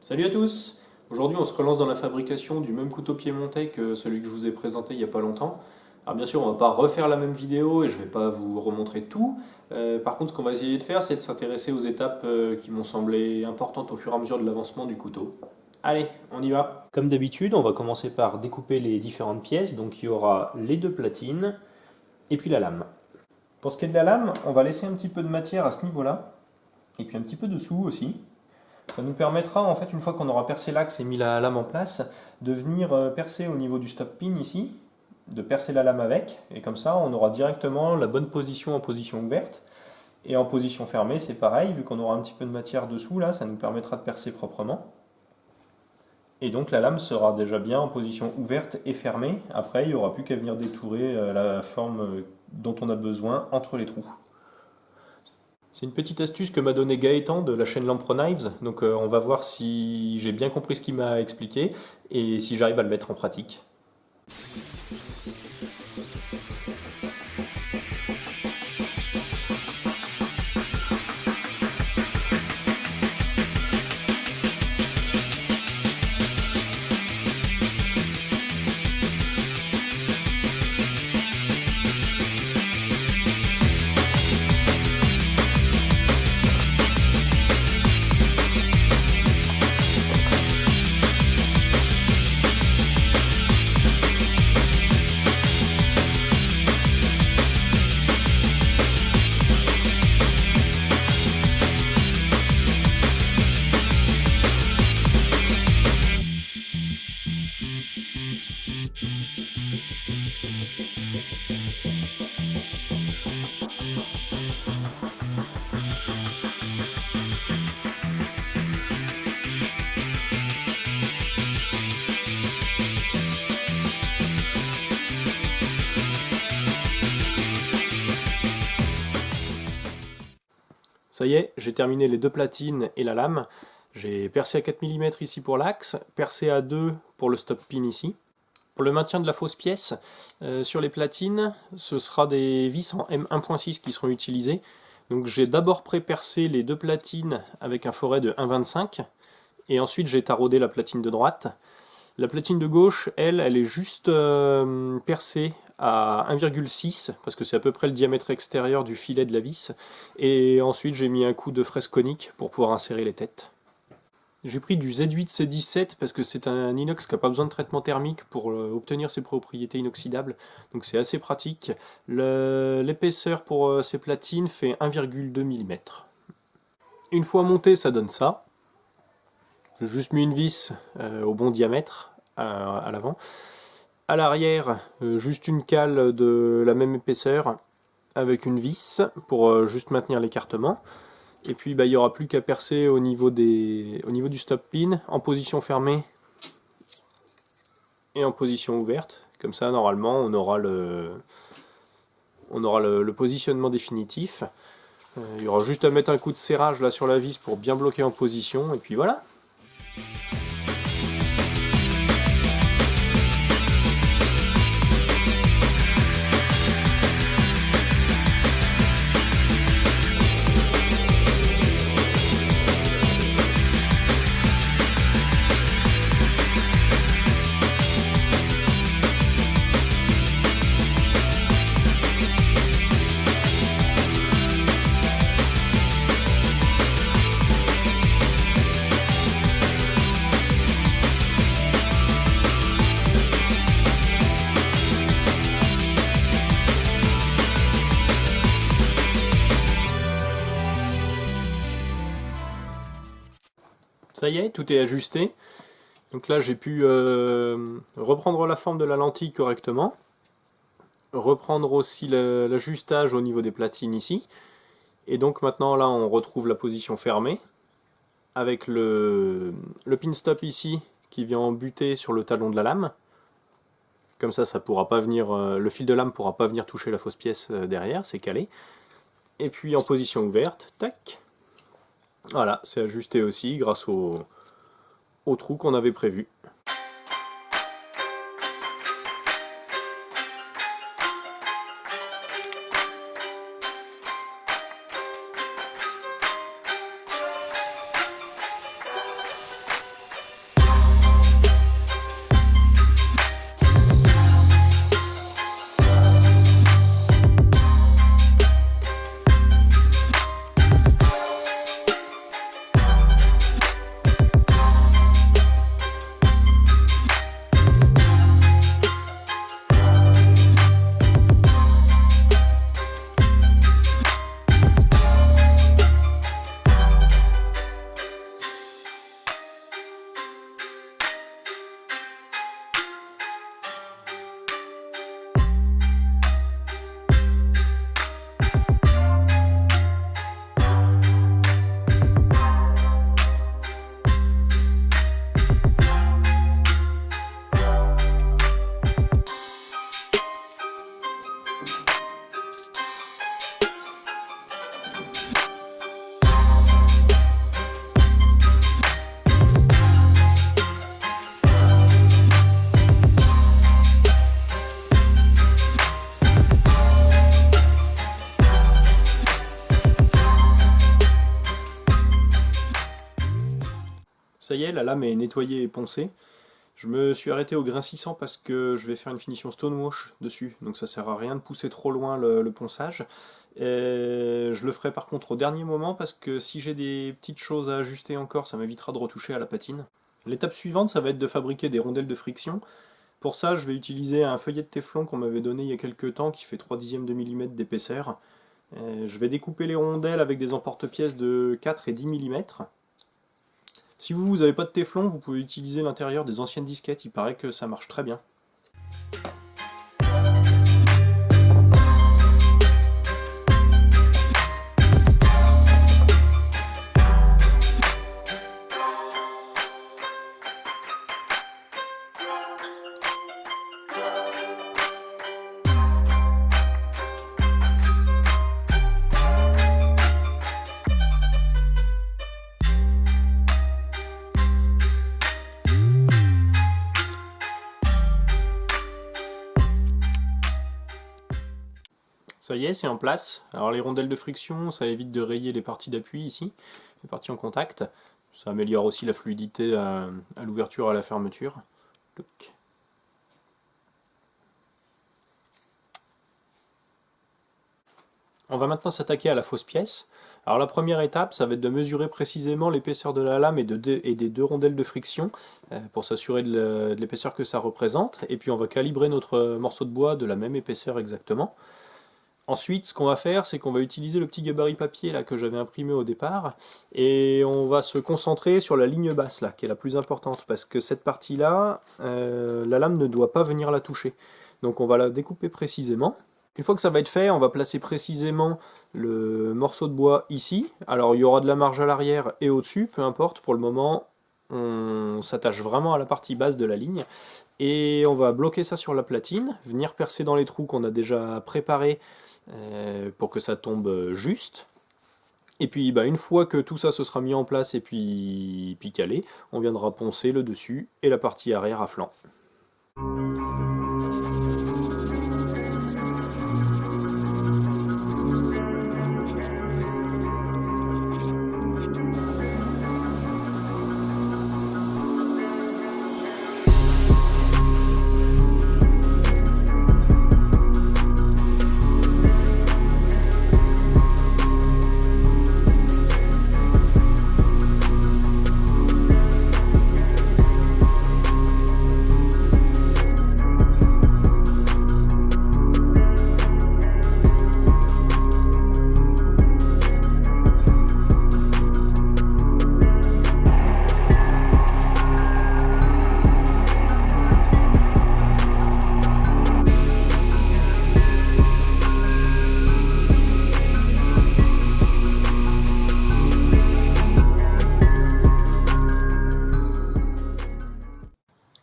Salut à tous! Aujourd'hui on se relance dans la fabrication du même couteau piémontais que celui que je vous ai présenté il n'y a pas longtemps. Alors bien sûr on va pas refaire la même vidéo et je vais pas vous remontrer tout. Par contre ce qu'on va essayer de faire c'est de s'intéresser aux étapes qui m'ont semblé importantes au fur et à mesure de l'avancement du couteau. Allez, on y va! Comme d'habitude on va commencer par découper les différentes pièces. Donc il y aura les deux platines et puis la lame. Pour ce qui est de la lame, on va laisser un petit peu de matière à ce niveau-là et puis un petit peu dessous aussi. Ça nous permettra, en fait, une fois qu'on aura percé l'axe et mis la lame en place, de venir percer au niveau du stop pin ici, de percer la lame avec, et comme ça on aura directement la bonne position en position ouverte. Et en position fermée, c'est pareil, vu qu'on aura un petit peu de matière dessous, là, ça nous permettra de percer proprement. Et donc la lame sera déjà bien en position ouverte et fermée. Après, il n'y aura plus qu'à venir détourer la forme dont on a besoin entre les trous. C'est une petite astuce que m'a donné Gaëtan de la chaîne Lampro Knives, donc on va voir si j'ai bien compris ce qu'il m'a expliqué et si j'arrive à le mettre en pratique. Ça y est, j'ai terminé les deux platines et la lame. J'ai percé à 4 mm ici pour l'axe, percé à 2 pour le stop pin ici. Pour le maintien de la fausse pièce, sur les platines, ce sera des vis en M1.6 qui seront utilisées. Donc j'ai d'abord pré-percé les deux platines avec un foret de 1,25 et ensuite j'ai taraudé la platine de droite. La platine de gauche, elle est juste percée à 1,6 parce que c'est à peu près le diamètre extérieur du filet de la vis. Et ensuite j'ai mis un coup de fraise conique pour pouvoir insérer les têtes. J'ai pris du Z8 C17 parce que c'est un inox qui n'a pas besoin de traitement thermique pour obtenir ses propriétés inoxydables, donc c'est assez pratique. L'épaisseur pour ces platines fait 1,2 mm. Une fois monté, ça donne ça. J'ai juste mis une vis au bon diamètre à l'avant. À l'arrière, juste une cale de la même épaisseur avec une vis pour juste maintenir l'écartement. Et puis il n'y aura plus qu'à percer au niveau du stop pin en position fermée et en position ouverte. Comme ça normalement on aura le positionnement définitif. Il y aura juste à mettre un coup de serrage là sur la vis pour bien bloquer en position et puis voilà. Ça y est, tout est ajusté. Donc là j'ai pu reprendre la forme de la lentille correctement. Reprendre aussi l'ajustage au niveau des platines ici. Et donc maintenant là on retrouve la position fermée. Avec le pin stop ici qui vient buter sur le talon de la lame. Comme ça pourra pas venir, le fil de lame ne pourra pas venir toucher la fausse pièce derrière, c'est calé. Et puis en position ouverte, tac. Voilà, c'est ajusté aussi grâce au trou qu'on avait prévu. Ça y est, la lame est nettoyée et poncée. Je me suis arrêté au grain 600 parce que je vais faire une finition stonewash dessus, donc ça sert à rien de pousser trop loin le ponçage. Et je le ferai par contre au dernier moment parce que si j'ai des petites choses à ajuster encore, ça m'évitera de retoucher à la patine. L'étape suivante, ça va être de fabriquer des rondelles de friction. Pour ça, je vais utiliser un feuillet de téflon qu'on m'avait donné il y a quelques temps qui fait 3/10 de millimètre d'épaisseur. Je vais découper les rondelles avec des emporte-pièces de 4 et 10 mm. Si vous n'avez pas de téflon, vous pouvez utiliser l'intérieur des anciennes disquettes, il paraît que ça marche très bien. Ça y est, c'est en place. Alors les rondelles de friction, ça évite de rayer les parties d'appui ici, les parties en contact. Ça améliore aussi la fluidité à l'ouverture et à la fermeture. On va maintenant s'attaquer à la fausse pièce. Alors la première étape, ça va être de mesurer précisément l'épaisseur de la lame et des deux rondelles de friction pour s'assurer de l'épaisseur que ça représente. Et puis on va calibrer notre morceau de bois de la même épaisseur exactement. Ensuite, ce qu'on va faire, c'est qu'on va utiliser le petit gabarit papier là, que j'avais imprimé au départ, et on va se concentrer sur la ligne basse, là, qui est la plus importante, parce que cette partie-là, la lame ne doit pas venir la toucher. Donc on va la découper précisément. Une fois que ça va être fait, on va placer précisément le morceau de bois ici. Alors il y aura de la marge à l'arrière et au-dessus, peu importe, pour le moment, on s'attache vraiment à la partie basse de la ligne. Et on va bloquer ça sur la platine, venir percer dans les trous qu'on a déjà préparés, pour que ça tombe juste. Et puis une fois que tout ça se sera mis en place et puis calé, on viendra poncer le dessus et la partie arrière à flanc.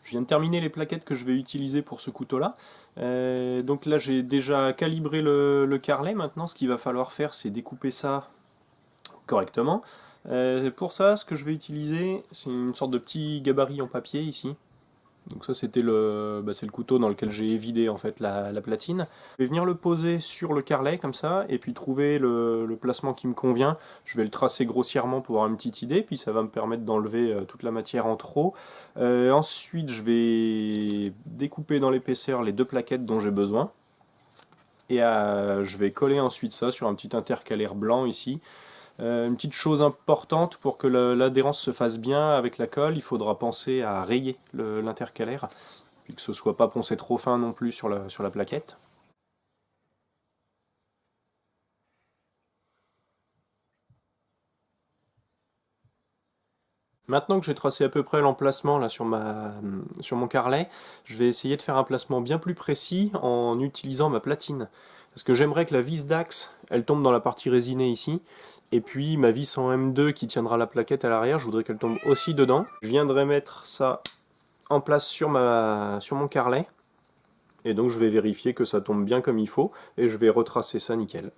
Je viens de terminer les plaquettes que je vais utiliser pour ce couteau-là. Donc là, j'ai déjà calibré le carrelet. Maintenant, ce qu'il va falloir faire, c'est découper ça correctement. Pour ça, ce que je vais utiliser, c'est une sorte de petit gabarit en papier ici. Donc ça, c'était c'est le couteau dans lequel j'ai vidé en fait la platine. Je vais venir le poser sur le carrelet comme ça, et puis trouver le placement qui me convient. Je vais le tracer grossièrement pour avoir une petite idée, puis ça va me permettre d'enlever toute la matière en trop. Ensuite, je vais découper dans l'épaisseur les deux plaquettes dont j'ai besoin. Et je vais coller ensuite ça sur un petit intercalaire blanc ici. Une petite chose importante, pour que l'adhérence se fasse bien avec la colle, il faudra penser à rayer l'intercalaire, puis que ce ne soit pas poncé trop fin non plus sur la plaquette. Maintenant que j'ai tracé à peu près l'emplacement là sur mon carrelet, je vais essayer de faire un placement bien plus précis en utilisant ma platine. Parce que j'aimerais que la vis d'axe, elle tombe dans la partie résinée ici, et puis ma vis en M2 qui tiendra la plaquette à l'arrière, je voudrais qu'elle tombe aussi dedans. Je viendrai mettre ça en place sur mon carrelet, et donc je vais vérifier que ça tombe bien comme il faut, et je vais retracer ça nickel.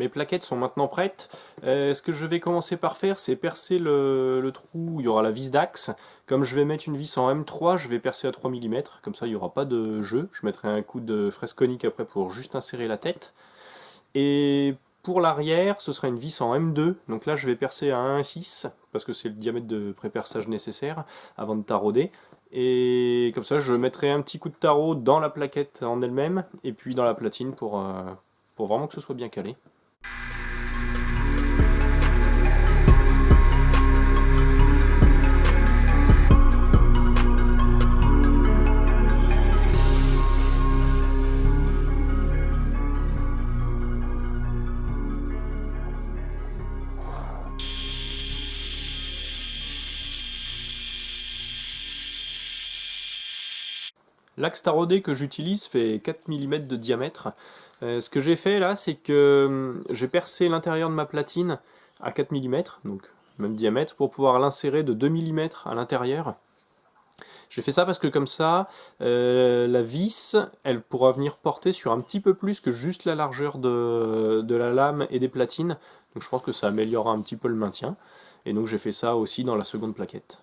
Mes plaquettes sont maintenant prêtes. Ce que je vais commencer par faire, c'est percer le trou où il y aura la vis d'axe. Comme je vais mettre une vis en M3, je vais percer à 3 mm, comme ça il n'y aura pas de jeu. Je mettrai un coup de fraise conique après pour juste insérer la tête. Et pour l'arrière, ce sera une vis en M2, donc là je vais percer à 1,6, parce que c'est le diamètre de pré-perçage nécessaire avant de tarauder. Et comme ça je mettrai un petit coup de tarot dans la plaquette en elle-même, et puis dans la platine pour vraiment que ce soit bien calé. L'axe taraudé que j'utilise fait 4 mm de diamètre. Ce que j'ai fait là, c'est que j'ai percé l'intérieur de ma platine à 4 mm, donc même diamètre, pour pouvoir l'insérer de 2 mm à l'intérieur. J'ai fait ça parce que comme ça, la vis, elle pourra venir porter sur un petit peu plus que juste la largeur de la lame et des platines. Donc je pense que ça améliorera un petit peu le maintien. Et donc j'ai fait ça aussi dans la seconde plaquette.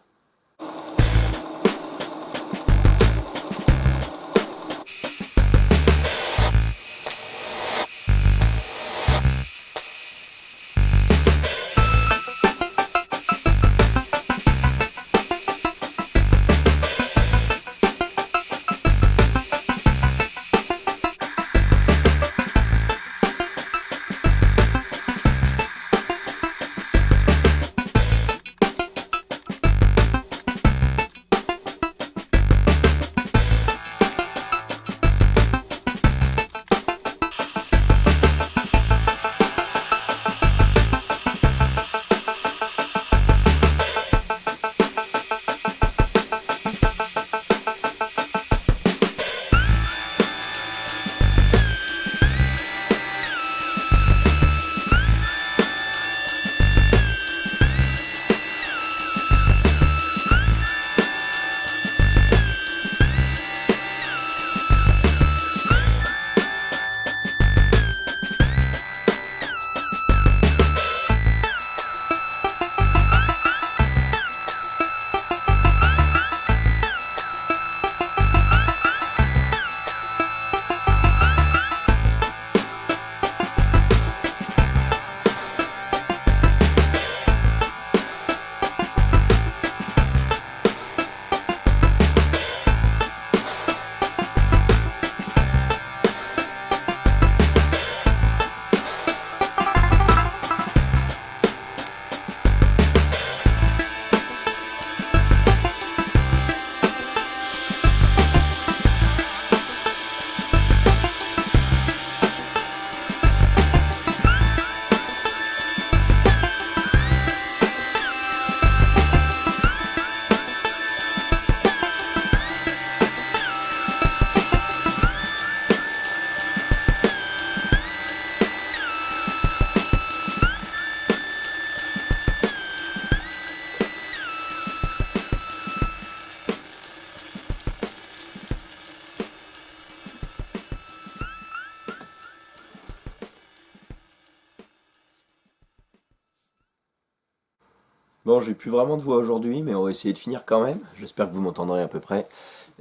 Bon, j'ai plus vraiment de voix aujourd'hui, mais on va essayer de finir quand même. J'espère que vous m'entendrez à peu près.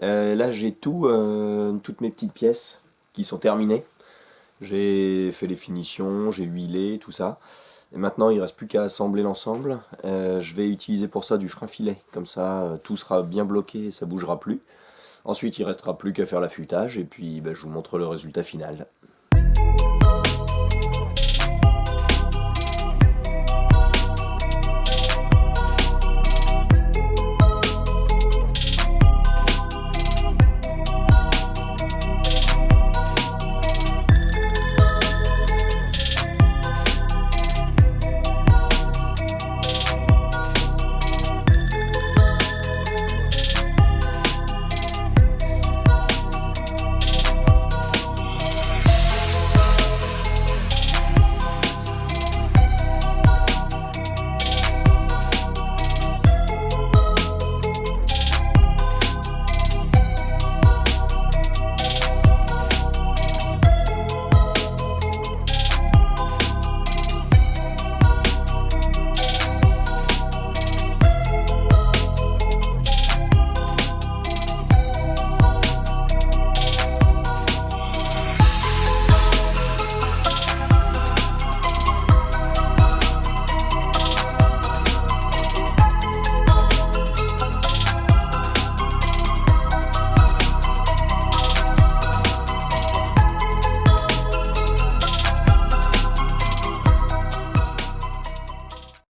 Là, j'ai toutes mes petites pièces qui sont terminées. J'ai fait les finitions, j'ai huilé, tout ça. Et maintenant, il ne reste plus qu'à assembler l'ensemble. Je vais utiliser pour ça du frein filet. Comme ça, tout sera bien bloqué et ça bougera plus. Ensuite, il restera plus qu'à faire l'affûtage et puis je vous montre le résultat final.